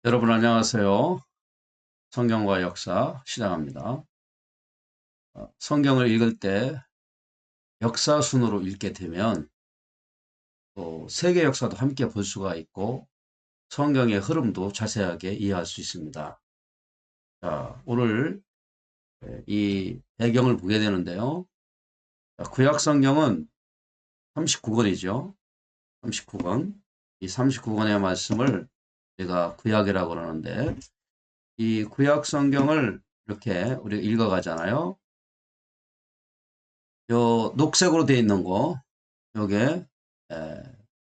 여러분 안녕하세요. 성경과 역사 시작합니다. 성경을 읽을 때 역사 순으로 읽게 되면 또 세계 역사도 함께 볼 수가 있고 성경의 흐름도 자세하게 이해할 수 있습니다. 자, 오늘 이 배경을 보게 되는데요. 구약 성경은 39권이죠. 39권. 이 39권의 말씀을 제가 구약이라고 그러는데 이 구약 성경을 이렇게 우리가 읽어가잖아요. 요 녹색으로 되어 있는 거, 요게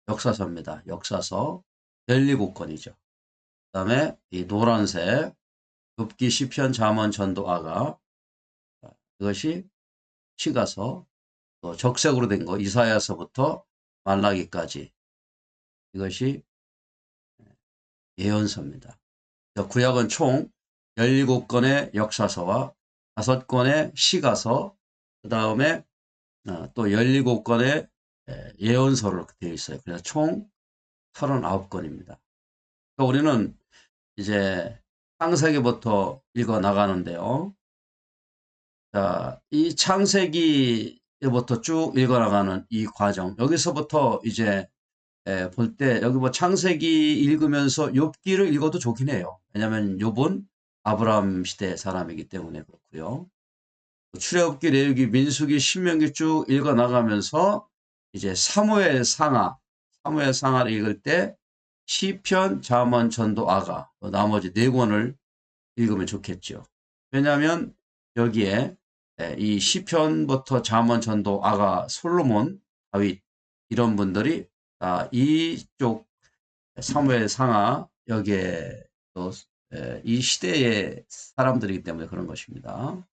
역사서입니다. 역사서 17권이죠. 그 다음에 이 노란색 욥기 시편 잠언 전도 아가, 이것이 시가서, 또 적색으로 된 거 이사야서부터 말라기까지, 이것이 예언서입니다. 구약은 총 17권의 역사서와 5권의 시가서, 그 다음에 또 17권의 예언서로 되어 있어요. 그래서 총 39권입니다. 그러니까 우리는 이제 창세기부터 읽어 나가는데요. 자, 이 창세기부터 쭉 읽어 나가는 이 과정, 여기서부터 이제 볼 때 여기 뭐 창세기 읽으면서 욥기를 읽어도 좋긴 해요. 왜냐하면 욥은 아브라함 시대 사람이기 때문에 그렇고요. 출애굽기, 레위기, 민수기, 신명기 쭉 읽어 나가면서 이제 사무엘 상하를 읽을 때 시편, 잠언, 전도, 아가 나머지 4권을 읽으면 좋겠죠. 왜냐하면 여기에 이 시편부터 잠언, 전도, 아가, 솔로몬, 다윗 이런 분들이 이쪽 사무엘 상하 여기에 또 이 시대의 사람들이기 때문에 그런 것입니다.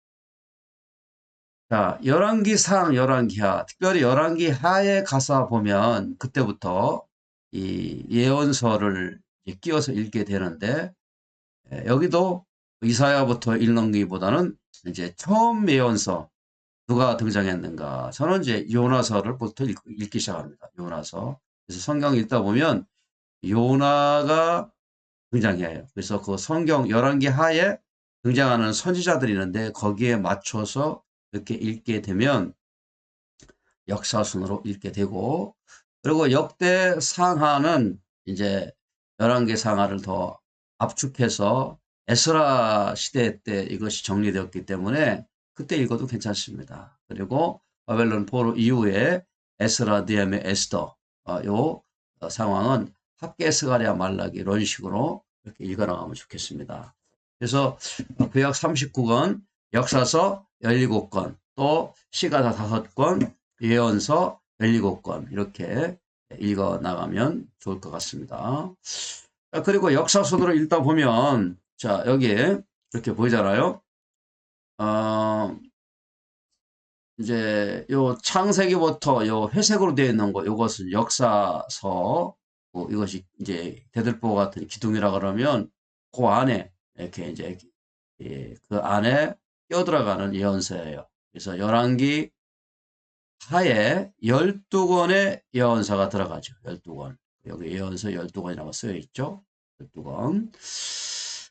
자, 열왕기상, 열왕기하, 특별히 열왕기하에 가서 보면 그때부터 이 예언서를 끼워서 읽게 되는데 여기도 이사야부터 읽는 것보다는 이제 처음 예언서 누가 등장했는가? 저는 이제 요나서를부터 읽기 시작합니다. 요나서. 그래서 성경 읽다 보면 요나가 등장해요. 그래서 그 성경 열왕기하에 등장하는 선지자들이 있는데 거기에 맞춰서 이렇게 읽게 되면 역사순으로 읽게 되고, 그리고 역대 상하는 이제 11개 상하를 더 압축해서 에스라 시대 때 이것이 정리되었기 때문에 그때 읽어도 괜찮습니다. 그리고 바벨론 포로 이후에 에스라, 느헤미야, 에스더 요 상황은 학개, 스가랴, 말라기 이런 식으로 이렇게 읽어나가면 좋겠습니다. 그래서 구약 39권, 역사서 17권, 또 시가서 5권, 예언서 17권 이렇게 읽어 나가면 좋을 것 같습니다. 그리고 역사서들을 읽다 보면 자 여기에 이렇게 보이잖아요. 이제 요 창세기부터 요 회색으로 되어 있는 거 요것은 역사서, 이것이 이제 대들보 같은 기둥이라 그러면 그 안에 이렇게 이제 그 안에 끼어들어가는 예언서예요. 그래서 열왕기 하에 12권의 예언서가 들어가죠. 12권. 여기 예언서 12권이라고 쓰여 있죠. 12권.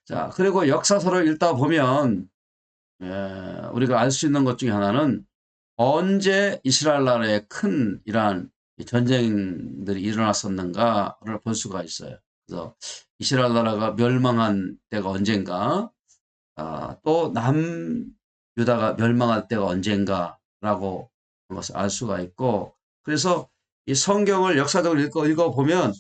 자, 그리고 역사서를 읽다 보면 우리가 알 수 있는 것 중에 하나는 언제 이스라엘 나라에 큰 이러한 전쟁들이 일어났었는가를 볼 수가 있어요. 그래서 이스라엘 나라가 멸망한 때가 언젠가, 또 남유다가 멸망할 때가 언젠가라고 하는 것을 알 수가 있고, 그래서 이 성경을 역사적으로 읽어보면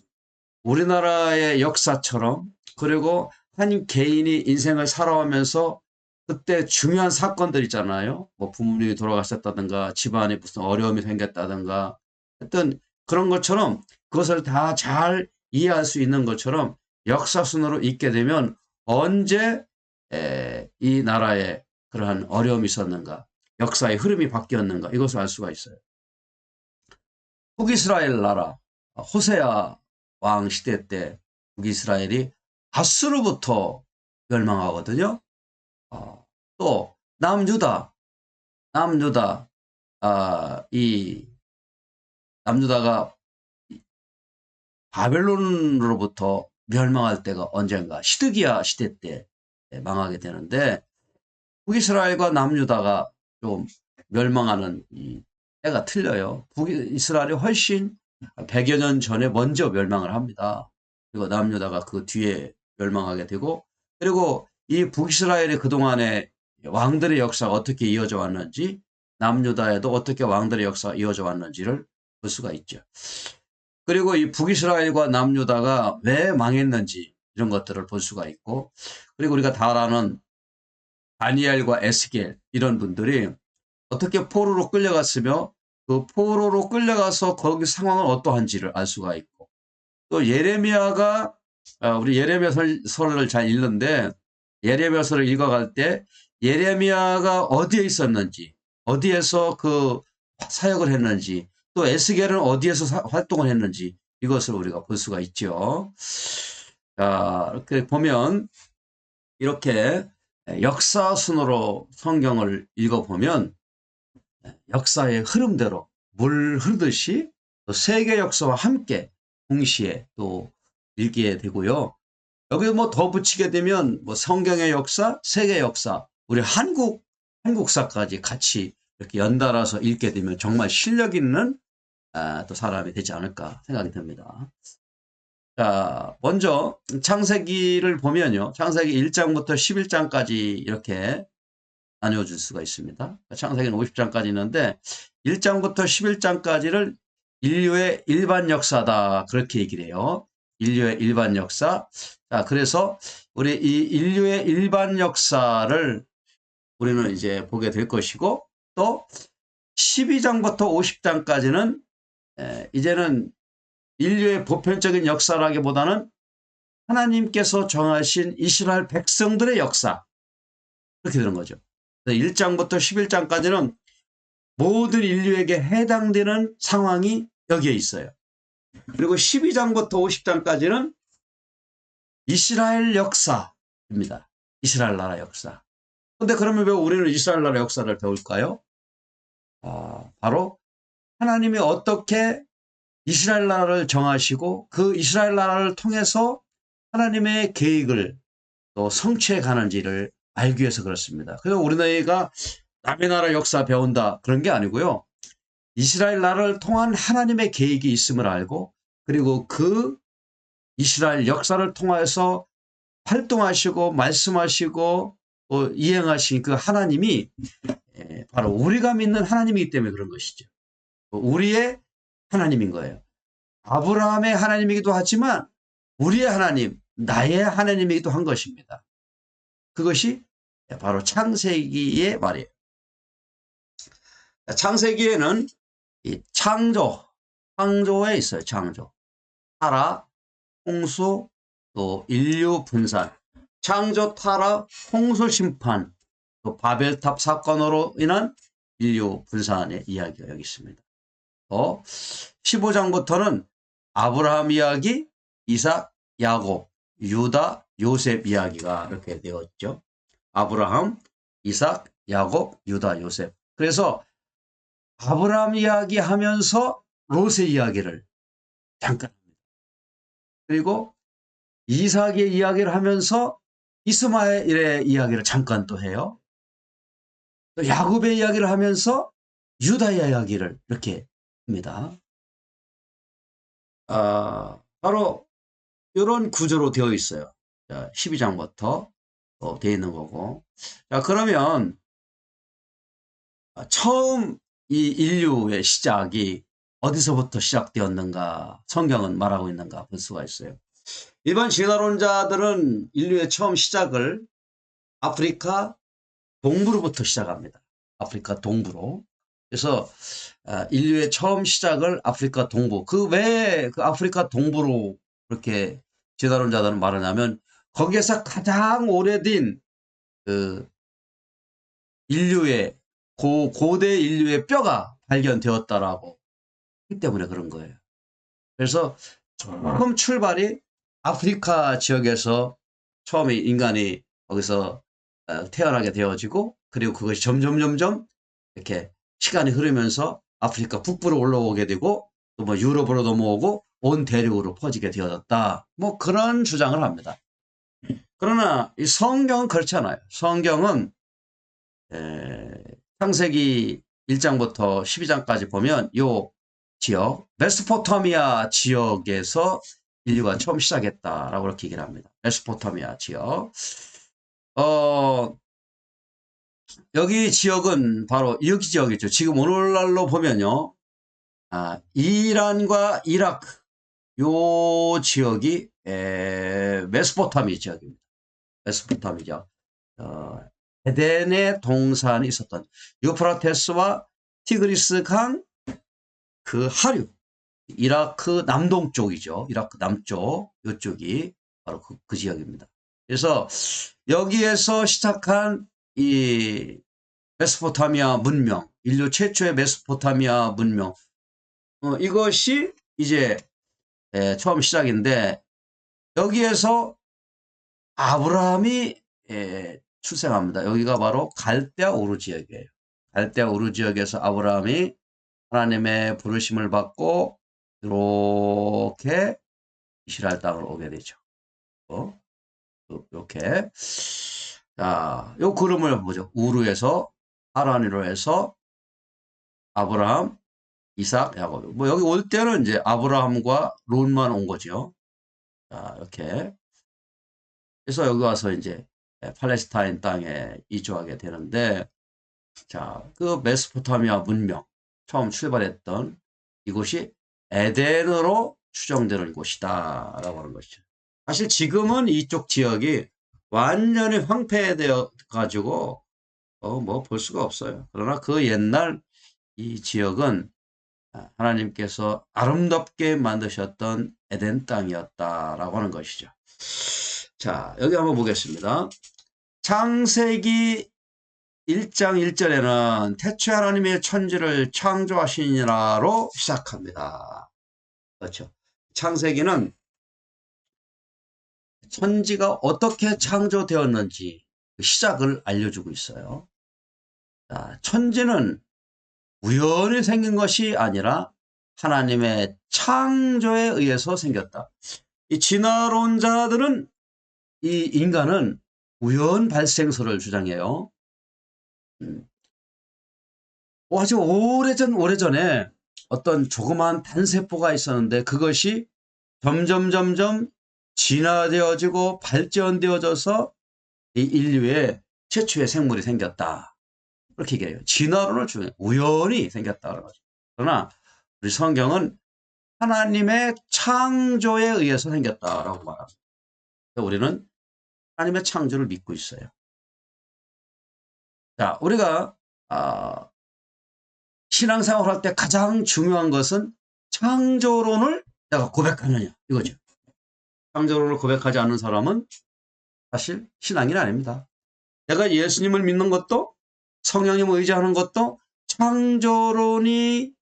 우리나라의 역사처럼, 그리고 한 개인이 인생을 살아오면서 그때 중요한 사건들 있잖아요. 뭐 부모님이 돌아가셨다든가 집안에 무슨 어려움이 생겼다든가 하여튼 그런 것처럼 그것을 다 잘 이해할 수 있는 것처럼 역사순으로 읽게 되면 언제 이 나라에 그러한 어려움이 있었는가, 역사의 흐름이 바뀌었는가 이것을 알 수가 있어요. 북이스라엘 나라 호세아 왕 시대 때 북이스라엘이 아수르부터 멸망하거든요. 또 남유다, 이 남유다가 바벨론으로부터 멸망할 때가 언젠가 시드기야 시대 때 망하게 되는데 북이스라엘과 남유다가 좀 멸망하는 이 때가 틀려요. 북이스라엘이 훨씬 100여 년 전에 먼저 멸망을 합니다. 그리고 남유다가 그 뒤에 멸망하게 되고 그리고 이 북이스라엘의 그동안의 왕들의 역사가 어떻게 이어져 왔는지 남유다에도 어떻게 왕들의 역사가 이어져 왔는지를 볼 수가 있죠. 그리고 이 북이스라엘과 남유다가 왜 망했는지 이런 것들을 볼 수가 있고 그리고 우리가 다 아는 다니엘과 에스겔 이런 분들이 어떻게 포로로 끌려갔으며 그 포로로 끌려가서 거기 상황은 어떠한지를 알 수가 있고 또 예레미야가 우리 예레미야서를 잘 읽는데 예레미야서를 읽어갈 때 예레미야가 어디에 있었는지 어디에서 그 사역을 했는지 또 에스겔은 어디에서 활동을 했는지 이것을 우리가 볼 수가 있죠. 자, 이렇게 보면 이렇게 역사 순으로 성경을 읽어보면 역사의 흐름대로 물 흐르듯이 또 세계 역사와 함께 동시에 또 읽게 되고요. 여기 뭐 더 붙이게 되면 뭐 성경의 역사, 세계 역사, 우리 한국사까지 같이 이렇게 연달아서 읽게 되면 정말 실력 있는 또 사람이 되지 않을까 생각이 듭니다. 자, 먼저 창세기를 보면요. 창세기 1장부터 11장까지 이렇게 나뉘어줄 수가 있습니다. 창세기는 50장까지 있는데 1장부터 11장까지를 인류의 일반 역사다 그렇게 얘기를 해요. 인류의 일반 역사. 자, 그래서 우리 이 인류의 일반 역사를 우리는 이제 보게 될 것이고 또 12장부터 50장까지는 이제는 인류의 보편적인 역사라기보다는 하나님께서 정하신 이스라엘 백성들의 역사 그렇게 되는 거죠. 1장부터 11장까지는 모든 인류에게 해당되는 상황이 여기에 있어요. 그리고 12장부터 50장까지는 이스라엘 역사입니다. 이스라엘 나라 역사. 근데 그러면 왜 우리는 이스라엘 나라 역사를 배울까요? 바로 하나님이 어떻게 이스라엘 나라를 정하시고 그 이스라엘 나라를 통해서 하나님의 계획을 또 성취해 가는지를 알기 위해서 그렇습니다. 그래서 우리나라가 남의 나라 역사 배운다 그런 게 아니고요. 이스라엘 나라를 통한 하나님의 계획이 있음을 알고 그리고 그 이스라엘 역사를 통해서 활동하시고 말씀하시고 이행하신 그 하나님이 바로 우리가 믿는 하나님이기 때문에 그런 것이죠. 우리의 하나님인 거예요. 아브라함의 하나님이기도 하지만 우리의 하나님, 나의 하나님이기도 한 것입니다. 그것이 바로 창세기의 말이에요. 창세기에는 이 창조에 있어요. 창조. 타락, 홍수, 또 인류 분산, 창조, 타락, 홍수 심판, 또 바벨탑 사건으로 인한 인류 분산의 이야기가 여기 있습니다. 또 15장부터는 아브라함 이야기, 이삭, 야곱, 유다, 요셉 이야기가 이렇게 되었죠. 아브라함, 이삭, 야곱, 유다, 요셉. 그래서 아브라함 이야기 하면서 롯의 이야기를 잠깐 합니다. 그리고 이삭의 이야기를 하면서 이스마엘의 이야기를 잠깐 또 해요. 또 야곱의 이야기를 하면서 유다의 이야기를 이렇게 합니다. 바로 이런 구조로 되어 있어요. 자, 12장부터 되어 있는 거고. 자, 그러면 처음 이 인류의 시작이 어디서부터 시작되었는가 성경은 말하고 있는가 볼 수가 있어요. 일반 진화론자들은 인류의 처음 시작을 아프리카 동부로부터 시작합니다. 아프리카 동부로. 그래서 인류의 처음 시작을 아프리카 동부. 그 왜 그 아프리카 동부로 그렇게 진화론자들은 말하냐면 거기에서 가장 오래된 그 인류의 고대 인류의 뼈가 발견되었다라고 하기 때문에 그런 거예요. 그래서 처음 출발이 아프리카 지역에서 처음에 인간이 거기서 태어나게 되어지고 그리고 그것이 점점 이렇게 시간이 흐르면서 아프리카 북부로 올라오게 되고 또 뭐 유럽으로 넘어오고 온 대륙으로 퍼지게 되어졌다. 뭐 그런 주장을 합니다. 그러나 이 성경은 그렇지 않아요. 성경은 창세기 1장부터 12장까지 보면 요 지역 메소포타미아 지역에서 인류가 처음 시작했다라고 이렇게 얘기를 합니다. 메소포타미아 지역. 여기 지역은 바로 여기 지역이죠. 지금 오늘날로 보면요. 이란과 이라크 요 지역이 메소포타미 지역입니다. 메소포타미 지역. 에덴의 동산이 있었던 유프라테스와 티그리스 강 그 하류, 이라크 남동쪽이죠. 이라크 남쪽 이쪽이 바로 그 지역입니다. 그래서 여기에서 시작한 이 메소포타미아 문명, 인류 최초의 메소포타미아 문명, 이것이 이제 처음 시작인데 여기에서 아브라함이 출생합니다. 여기가 바로 갈대아 우르 지역이에요. 갈대아 우르 지역에서 아브라함이 하나님의 부르심을 받고 이렇게 이스라엘 땅으로 오게 되죠. 이렇게. 자, 요 그림을 보죠. 우르에서 하란으로 해서 아브라함, 이삭, 야곱. 뭐 여기 올 때는 이제 아브라함과 롯만 온 거죠. 자, 이렇게. 그래서 여기 와서 이제 팔레스타인 땅에 이주하게 되는데, 자, 그 메소포타미아 문명 처음 출발했던 이곳이 에덴으로 추정되는 곳이다 라고 하는 것이죠. 사실 지금은 이쪽 지역이 완전히 황폐되어 가지고 뭐 볼 수가 없어요. 그러나 그 옛날 이 지역은 하나님께서 아름답게 만드셨던 에덴 땅이었다라고 하는 것이죠. 자, 여기 한번 보겠습니다. 창세기 1장 1절에는 태초에 하나님의 천지를 창조하시니라로 시작합니다. 그렇죠. 창세기는 천지가 어떻게 창조되었는지 그 시작을 알려주고 있어요. 자, 천지는 우연히 생긴 것이 아니라 하나님의 창조에 의해서 생겼다. 이 진화론자들은 이 인간은 우연 발생설을 주장해요. 아주 오래전에 어떤 조그마한 단세포가 있었는데 그것이 점점 진화되어지고 발전되어져서 이 인류의 최초의 생물이 생겼다. 그렇게 얘기해요. 진화론을 주장해요. 우연히 생겼다. 그러나 우리 성경은 하나님의 창조에 의해서 생겼다라고 말합니다. 우리는 하나님의 창조를 믿고 있어요. 자, 우리가 신앙생활 할 때 가장 중요한 것은 창조론을 내가 고백하느냐 이거죠. 창조론을 고백하지 않는 사람은 사실 신앙인이 아닙니다. 내가 예수님을 믿는 것도 성령님을 의지하는 것도 창조론이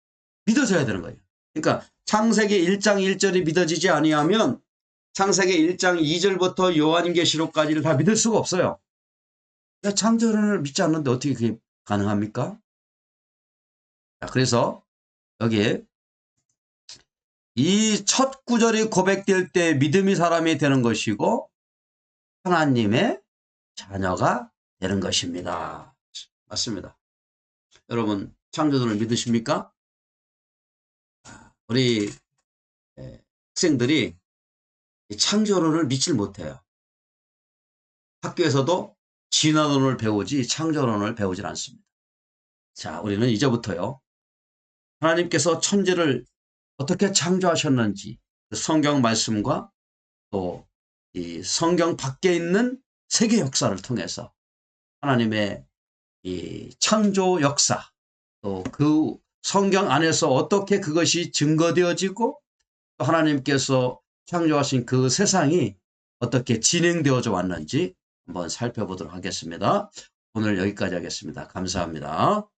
믿어져야 되는 거예요. 그러니까 창세기 1장 1절이 믿어지지 아니하면 창세기 1장 2절부터 요한계시록까지를 다 믿을 수가 없어요. 창조론을 믿지 않는데 어떻게 그게 가능합니까? 자, 그래서 여기에 이 첫 구절이 고백될 때 믿음이 사람이 되는 것이고 하나님의 자녀가 되는 것입니다. 맞습니다. 여러분 창조론을 믿으십니까? 우리 학생들이 창조론을 믿질 못해요. 학교에서도 진화론을 배우지 창조론을 배우질 않습니다. 자, 우리는 이제부터요. 하나님께서 천지를 어떻게 창조하셨는지 그 성경 말씀과 또 이 성경 밖에 있는 세계 역사를 통해서 하나님의 이 창조 역사 또 그 성경 안에서 어떻게 그것이 증거되어지고 또 하나님께서 창조하신 그 세상이 어떻게 진행되어져 왔는지 한번 살펴보도록 하겠습니다. 오늘 여기까지 하겠습니다. 감사합니다.